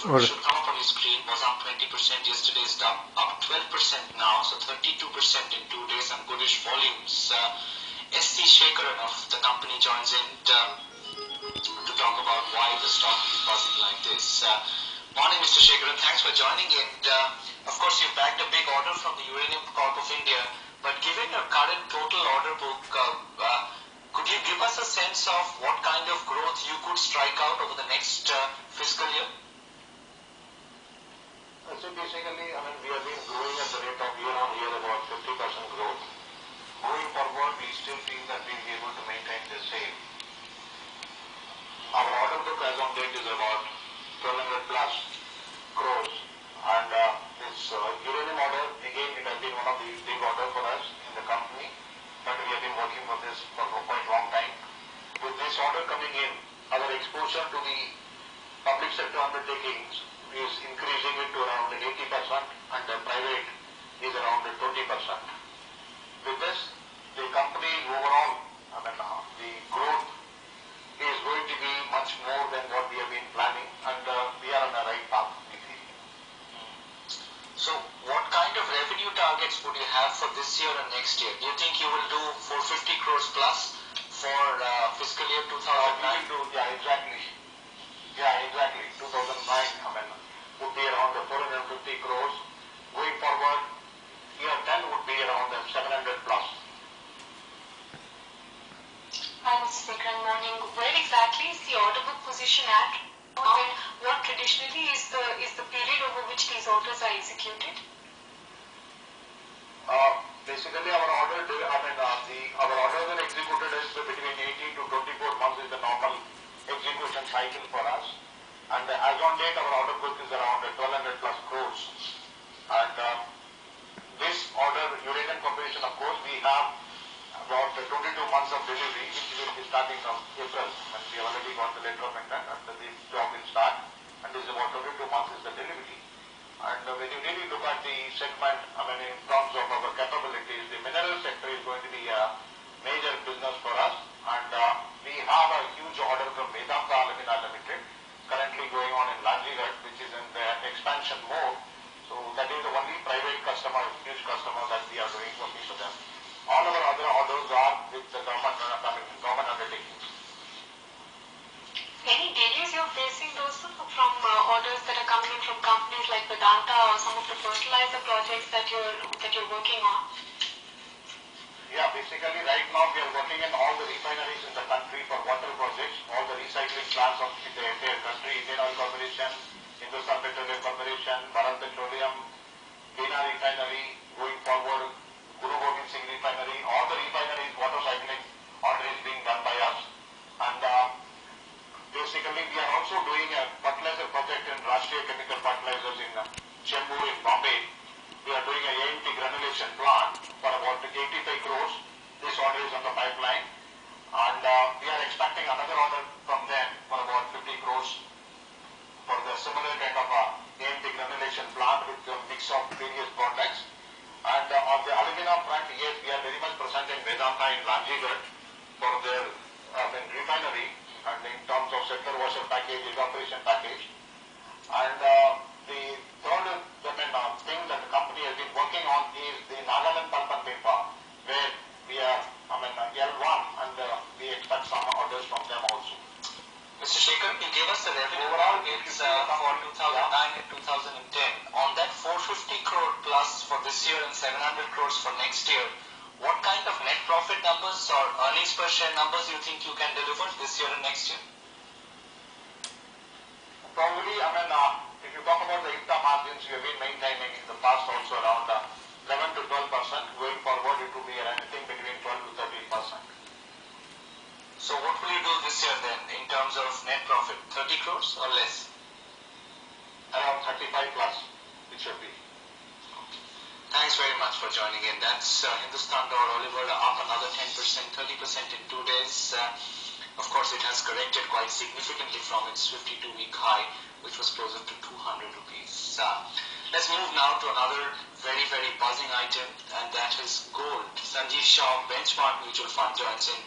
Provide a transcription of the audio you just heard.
whatever should come up on your screen, was up 20% yesterday, is up 12% now, so 32% in 2 days, and bullish volumes. ST Shekharan of the company joins in to talk about why the stock is buzzing like this. Morning, Mr. Shekharan. Thanks for joining in. Of course, you bagged a big order from the Uranium Corp of India, but given your current total order book, could you give us a sense of what kind of growth you could strike out over the next fiscal year? So basically, we have been growing at the rate of year on year about 50% growth. Going forward, we still feel that we'll be able to maintain the same. Our order book as on date is about 1,200 plus crores, and this uranium order, again, it has been one of the big orders for us in the company, but we have been working for this for quite a long time. With this order coming in, our exposure to the public sector undertakings is increasing it to around 80%, and the private is around 20%. With this, the company overall, the growth is going to be much more than what we have been planning, and we are on the right path, we feel. So, what kind of revenue targets would you have for this year and next year? Do you think you will do 450 crores plus for fiscal year 2009? Exactly. 2009, would be around 450 crores. Going forward, year 10 would be around 700 plus. Hi, Mr. Shekharan, morning. Where exactly is the order book position at? And what traditionally is the period over which these orders are executed? Basically, our orders are executed is between 18 to 24 months is the normal execution cycle for us. And as on date, our order book is around 1,200 plus crores. And this order, Uranium Corporation, of course, we have about 22 months of delivery, which will be starting from April, and we have already got the letter of intent, and the job will start, and this is about 22 months is the delivery. And when you really look at the segment, in terms of our capabilities, the mineral sector is going to be a major business for us, and we have a huge order from Vedanta Alumina Limited, currently going on in Lanjigarh, which is in the expansion mode. So that is the only private customer, huge customer that we are doing working for them. All our other orders are with the government undertakings. Any delays you're facing also from orders that are coming in from companies like Vedanta or some of the fertilizer projects that you're working on? Yeah, basically right now we are working in all the refineries in the country for water projects, all the recycling plants of the entire country, Indian Oil Corporation, Hindustan Petroleum Corporation, Bharat Petroleum, Bina Refinery, going forward, Guru Gobind Singh Refinery, all the refineries, water cycling order is being done by us. And basically we are also doing a fertilizer project in Rashtriya Chemical Fertilizers in Chembur in Bombay. We are doing a AMT granulation plant for about 85 crores. This order is on the pipeline, and we are expecting another order from them for about 50 crores for the similar kind of AMT granulation plant with a mix of various products. And on the alumina front, yes, we are very much present in Vedanta in Lanjigarh for their refinery, and in terms of sector washer package, evaporation package. And the third thing that the company has been working on is the Nagaland pulp and paper, where we are L1, and we expect some orders from them also. Mr. Shekharan, you gave us the revenue overall targets for 2009 and 2010. On that 450 crore plus for this year and 700 crores for next year, what kind of net profit numbers or earnings per share numbers you think you can deliver this year and next year? Probably, if you talk about the EBITDA margins, we have been maintaining in the past also around 11 to 12%. Going forward, it will be anything between 12 to 13%. So what will you do this year then in terms of net profit? 30 crores or less? Around 35 plus, it should be. Thanks very much for joining in. That's Hindustan Door Oliver up another 10%, 30% in 2 days. Of course, it has corrected quite significantly from its 52-week high, which was closer to 200 rupees. Let's move now to another very, very buzzing item, and that is gold. Sanjeev Shah, Benchmark Mutual Fund, joins in.